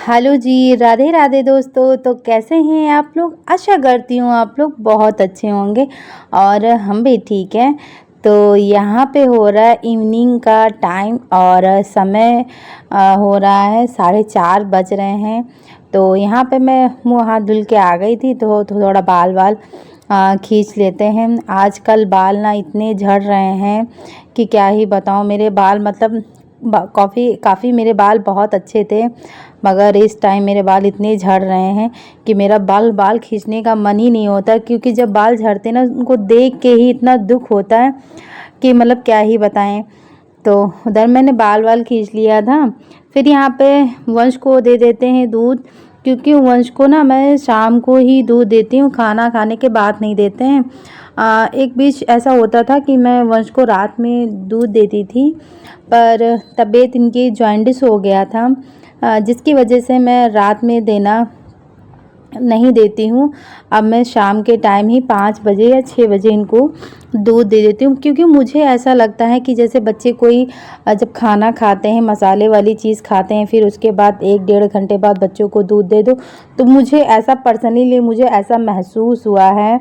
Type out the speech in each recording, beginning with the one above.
Hello जी, राधे राधे दोस्तों। तो कैसे हैं आप लोग? आशा करती हूँ आप लोग बहुत अच्छे होंगे और हम भी ठीक हैं। तो यहाँ पे हो रहा है इवनिंग का टाइम और समय हो रहा है 4:30 बज रहे हैं। तो यहाँ पे मैं मुँह हाथ धुल के आ गई थी तो थोड़ा बाल खींच लेते हैं। आजकल बाल ना इतने झड़ रहे हैं कि क्या ही बताऊँ। मेरे बाल मतलब काफ़ी मेरे बाल बहुत अच्छे थे, मगर इस टाइम मेरे बाल इतने झड़ रहे हैं कि मेरा बाल खींचने का मन ही नहीं होता, क्योंकि जब बाल झड़ते ना उनको देख के ही इतना दुख होता है कि मतलब क्या ही बताएं। तो उधर मैंने बाल खींच लिया था। फिर यहाँ पे वंश को दे देते हैं दूध, क्योंकि वंश को ना मैं शाम को ही दूध देती हूँ, खाना खाने के बाद नहीं देते हैं। एक बीच ऐसा होता था कि मैं वंश को रात में दूध देती थी, पर तबीयत इनकी जॉइंडिस हो गया था, जिसकी वजह से मैं रात में देना नहीं देती हूँ। अब मैं शाम के टाइम ही 5 बजे या 6 बजे इनको दूध दे देती हूँ, क्योंकि मुझे ऐसा लगता है कि जैसे बच्चे कोई जब खाना खाते हैं, मसाले वाली चीज़ खाते हैं, फिर उसके बाद 1-1.5 घंटे बाद बच्चों को दूध दे दो, तो मुझे ऐसा पर्सनली मुझे ऐसा महसूस हुआ है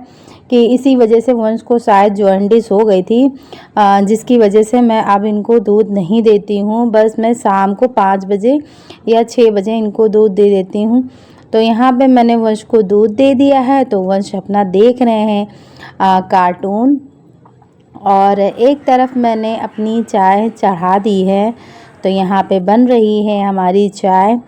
कि इसी वजह से वंश को शायद जॉन्डिस हो गई थी, जिसकी वजह से मैं अब इनको दूध नहीं देती हूँ। बस मैं शाम को 5 बजे या 6 बजे इनको दूध दे देती हूँ। तो यहाँ पे मैंने वंश को दूध दे दिया है, तो वंश अपना देख रहे हैं कार्टून, और एक तरफ मैंने अपनी चाय चढ़ा दी है। तो यहाँ पे बन रही है हमारी चाय।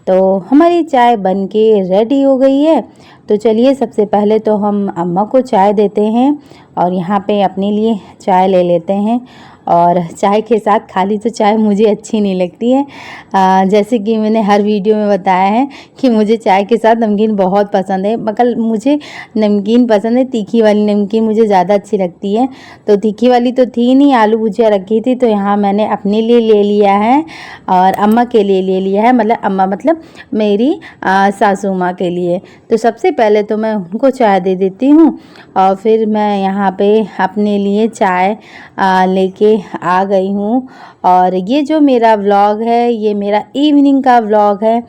तो हमारी चाय बन के रेडी हो गई है। तो चलिए सबसे पहले तो हम अम्मा को चाय देते हैं और यहाँ पे अपने लिए चाय ले लेते हैं। और चाय के साथ खाली तो चाय मुझे अच्छी नहीं लगती है। जैसे कि मैंने हर वीडियो में बताया है कि मुझे चाय के साथ नमकीन बहुत पसंद है, मगर मुझे नमकीन पसंद है, तीखी वाली नमकीन मुझे ज़्यादा अच्छी लगती है। तो तीखी वाली तो थी नहीं, आलू भुजिया रखी थी, तो यहाँ मैंने अपने लिए ले लिया है और अम्मा के लिए ले लिया है। मतलब अम्मा मतलब मेरी सासू माँ के लिए। तो सबसे पहले तो मैं उनको चाय दे देती हूँ और फिर मैं यहाँ पे अपने लिए चाय लेके आ गई हूँ। और ये जो मेरा व्लॉग है, ये मेरा इवनिंग का व्लॉग है।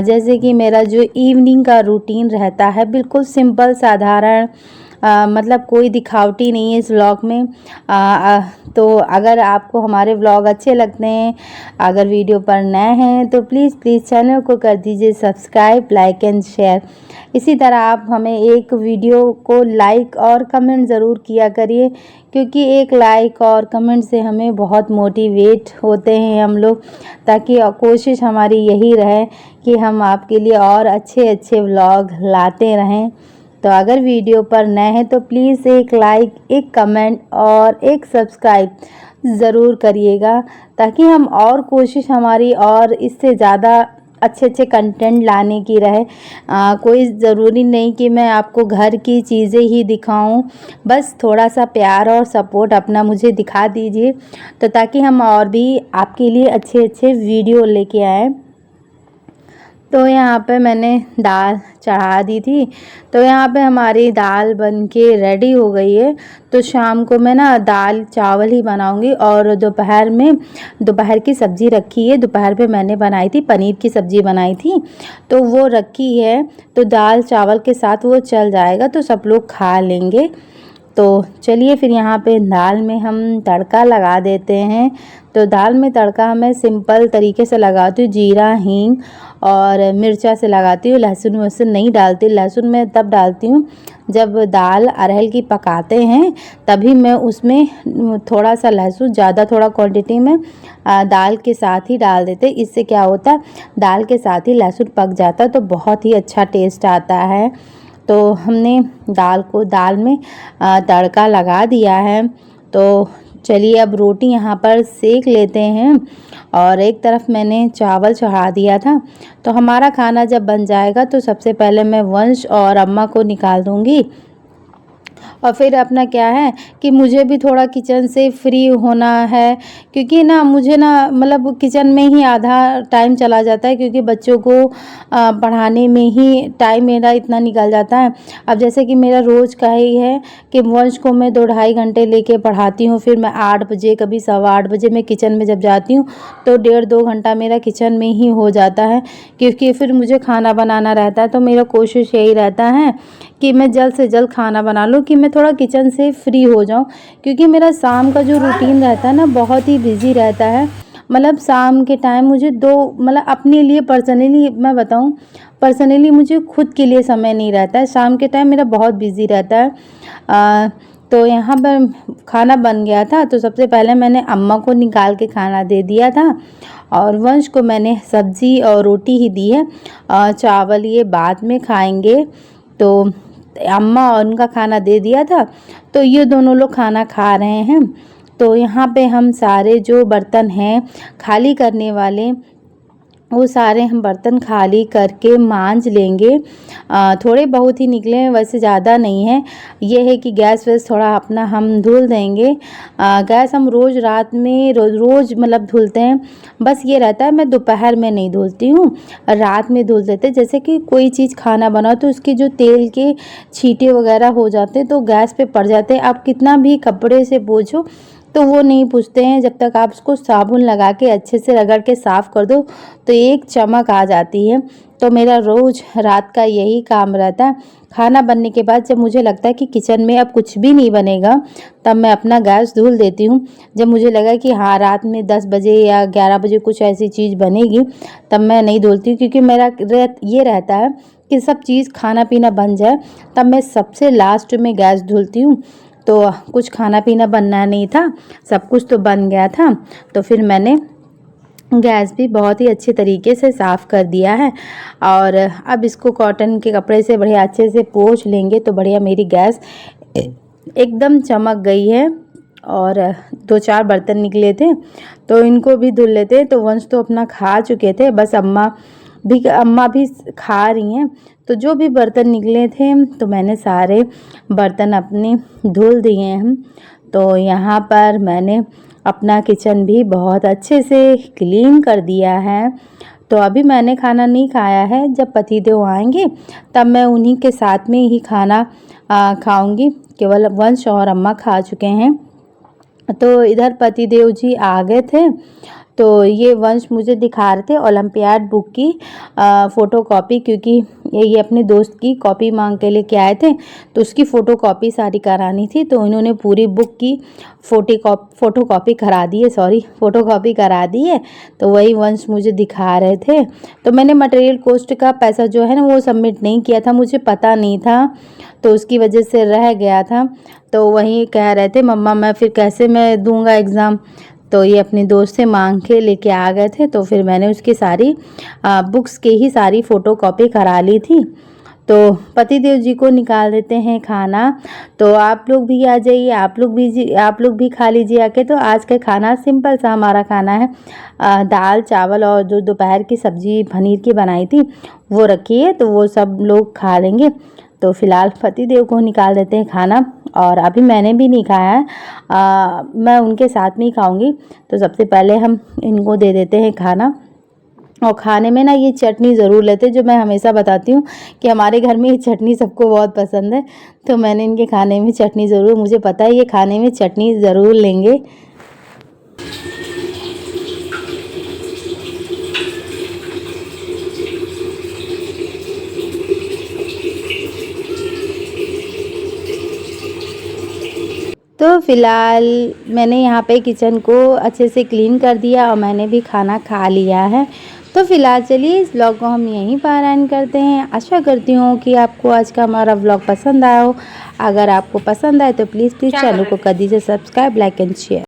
जैसे कि मेरा जो इवनिंग का रूटीन रहता है, बिल्कुल सिंपल साधारण, मतलब कोई दिखावटी नहीं है इस व्लॉग में। तो अगर आपको हमारे व्लॉग अच्छे लगते हैं, अगर वीडियो पर नए हैं, तो प्लीज़ चैनल को कर दीजिए सब्सक्राइब, लाइक एंड शेयर। इसी तरह आप हमें एक वीडियो को लाइक और कमेंट ज़रूर किया करिए, क्योंकि एक लाइक और कमेंट से हमें बहुत मोटिवेट होते हैं हम लोग, ताकि कोशिश हमारी यही रहे कि हम आपके लिए और अच्छे अच्छे व्लॉग लाते रहें। तो अगर वीडियो पर नए हैं तो प्लीज़ एक लाइक, एक कमेंट और एक सब्सक्राइब ज़रूर करिएगा, ताकि हम और कोशिश हमारी और इससे ज़्यादा अच्छे अच्छे कंटेंट लाने की रहे। कोई ज़रूरी नहीं कि मैं आपको घर की चीज़ें ही दिखाऊं, बस थोड़ा सा प्यार और सपोर्ट अपना मुझे दिखा दीजिए, तो ताकि हम और भी आपके लिए अच्छे अच्छे वीडियो लेके आएँ। तो यहाँ पे मैंने दाल चढ़ा दी थी। तो यहाँ पे हमारी दाल बन के रेडी हो गई है। तो शाम को मैं ना दाल चावल ही बनाऊंगी, और दोपहर की सब्ज़ी रखी है। दोपहर पे मैंने बनाई थी पनीर की सब्ज़ी बनाई थी, तो वो रखी है। तो दाल चावल के साथ वो चल जाएगा, तो सब लोग खा लेंगे। तो चलिए फिर यहाँ पे दाल में हम तड़का लगा देते हैं। तो दाल में तड़का मैं सिंपल तरीके से लगाती हूँ, जीरा हींग और मिर्चा से लगाती हूँ। लहसुन वहसुन नहीं डालती। लहसुन मैं तब डालती हूँ जब दाल अरहर की पकाते हैं, तभी मैं उसमें थोड़ा सा लहसुन, ज़्यादा थोड़ा क्वांटिटी में दाल के साथ ही डाल देते। इससे क्या होता है, दाल के साथ ही लहसुन पक जाता है, तो बहुत ही अच्छा टेस्ट आता है। तो हमने दाल में तड़का लगा दिया है। तो चलिए अब रोटी यहाँ पर सेक लेते हैं, और एक तरफ मैंने चावल चढ़ा दिया था। तो हमारा खाना जब बन जाएगा तो सबसे पहले मैं वंश और अम्मा को निकाल दूँगी, और फिर अपना क्या है कि मुझे भी थोड़ा किचन से फ्री होना है, क्योंकि ना मुझे ना मतलब किचन में ही आधा टाइम चला जाता है, क्योंकि बच्चों को पढ़ाने में ही टाइम मेरा इतना निकल जाता है। अब जैसे कि मेरा रोज़ का ही है कि वंश को मैं 2-2.5 घंटे लेके पढ़ाती हूँ, फिर मैं 8 बजे कभी 8:15 मैं किचन में जब जाती हूँ तो 1.5-2 घंटा मेरा किचन में ही हो जाता है, क्योंकि फिर मुझे खाना बनाना रहता है। तो मेरा कोशिश यही रहता है कि मैं जल्द से जल्द खाना बना लूँ कि मैं थोड़ा किचन से फ्री हो जाऊँ, क्योंकि मेरा शाम का जो रूटीन रहता है ना बहुत ही बिज़ी रहता है। मतलब शाम के टाइम मुझे मतलब अपने लिए पर्सनली मैं बताऊँ, पर्सनली मुझे खुद के लिए समय नहीं रहता है। शाम के टाइम मेरा बहुत बिज़ी रहता है। तो यहाँ पर खाना बन गया था, तो सबसे पहले मैंने अम्मा को निकाल के खाना दे दिया था और वंश को मैंने सब्ज़ी और रोटी ही दी है। चावल ये बाद में खाएंगे, तो अम्मा और उनका खाना दे दिया था, तो ये दोनों लोग खाना खा रहे हैं। तो यहाँ पे हम सारे जो बर्तन हैं खाली करने वाले, वो सारे हम बर्तन खाली करके मांज लेंगे। थोड़े बहुत ही निकले हैं, वैसे ज़्यादा नहीं है। ये है कि गैस वैस थोड़ा अपना हम धुल देंगे। गैस हम रोज़ रात में रोज़ मतलब धुलते हैं। बस ये रहता है मैं दोपहर में नहीं धुलती हूँ, रात में धुल देते। जैसे कि कोई चीज़ खाना बनाओ तो उसके जो तेल के छींटे वगैरह हो जाते हैं तो गैस पे पड़ जाते हैं। आप कितना भी कपड़े से पोंछो तो वो नहीं पूछते हैं, जब तक आप उसको साबुन लगा के अच्छे से रगड़ के साफ़ कर दो तो एक चमक आ जाती है। तो मेरा रोज़ रात का यही काम रहता है। खाना बनने के बाद जब मुझे लगता है कि किचन में अब कुछ भी नहीं बनेगा, तब मैं अपना गैस धुल देती हूँ। जब मुझे लगा कि हाँ रात में 10 बजे या 11 बजे कुछ ऐसी चीज़ बनेगी, तब मैं नहीं धुलती हूँ, क्योंकि मेरा ये रहता है कि सब चीज़ खाना पीना बन जाए तब मैं सबसे लास्ट में गैस धुलती हूँ। तो कुछ खाना पीना बनना नहीं था, सब कुछ तो बन गया था, तो फिर मैंने गैस भी बहुत ही अच्छे तरीके से साफ़ कर दिया है। और अब इसको कॉटन के कपड़े से बढ़िया अच्छे से पोंछ लेंगे तो बढ़िया मेरी गैस एकदम चमक गई है। और 2-4 बर्तन निकले थे तो इनको भी धुल लेते। तो वंश तो अपना खा चुके थे, बस अम्मा भी खा रही हैं। तो जो भी बर्तन निकले थे तो मैंने सारे बर्तन अपने धुल दिए हैं। तो यहाँ पर मैंने अपना किचन भी बहुत अच्छे से क्लीन कर दिया है। तो अभी मैंने खाना नहीं खाया है, जब पतिदेव आएंगे तब मैं उन्हीं के साथ में ही खाना खाऊंगी। केवल वंश और अम्मा खा चुके हैं। तो इधर पतिदेव जी आ गए थे, तो ये वंश मुझे दिखा रहे थे ओलंपियाड बुक की फ़ोटोकॉपी, क्योंकि ये अपने दोस्त की कॉपी मांग के लेके आए थे, तो उसकी फ़ोटोकॉपी सारी करानी थी। तो इन्होंने पूरी बुक की फ़ोटोकॉपी करा दी है, फ़ोटोकॉपी करा दी है। तो वही वंश मुझे दिखा रहे थे। तो मैंने मटेरियल कॉस्ट का पैसा जो है ना वो सबमिट नहीं किया था, मुझे पता नहीं था, तो उसकी वजह से रह गया था। तो वही कह रहे थे मम्मा मैं फिर कैसे मैं दूंगा एग्ज़ाम। तो ये अपने दोस्त से मांग के लेके आ गए थे, तो फिर मैंने उसकी सारी बुक्स की ही सारी फ़ोटोकॉपी करा ली थी। तो पतिदेव जी को निकाल देते हैं खाना। तो आप लोग भी आ जाइए, आप लोग भी खा लीजिए आके। तो आज का खाना सिंपल सा हमारा खाना है, दाल चावल और जो दोपहर की सब्ज़ी पनीर की बनाई थी वो रखी है, तो वो सब लोग खा लेंगे। तो फिलहाल पतिदेव को निकाल देते हैं खाना, और अभी मैंने भी नहीं खाया है, मैं उनके साथ में ही खाऊंगी। तो सबसे पहले हम इनको दे देते हैं खाना। और खाने में ना ये चटनी ज़रूर लेते, जो मैं हमेशा बताती हूँ कि हमारे घर में ये चटनी सबको बहुत पसंद है। तो मैंने इनके खाने में चटनी ज़रूर, मुझे पता है ये खाने में चटनी ज़रूर लेंगे। तो फ़िलहाल मैंने यहाँ पे किचन को अच्छे से क्लीन कर दिया और मैंने भी खाना खा लिया है। तो फ़िलहाल चलिए इस व्लॉग को हम यहीं पर एंड करते हैं। आशा करती हूँ कि आपको आज का हमारा व्लॉग पसंद आया हो। अगर आपको पसंद आए तो प्लीज़ चैनल को कर दीजिए सब्सक्राइब, लाइक एंड शेयर।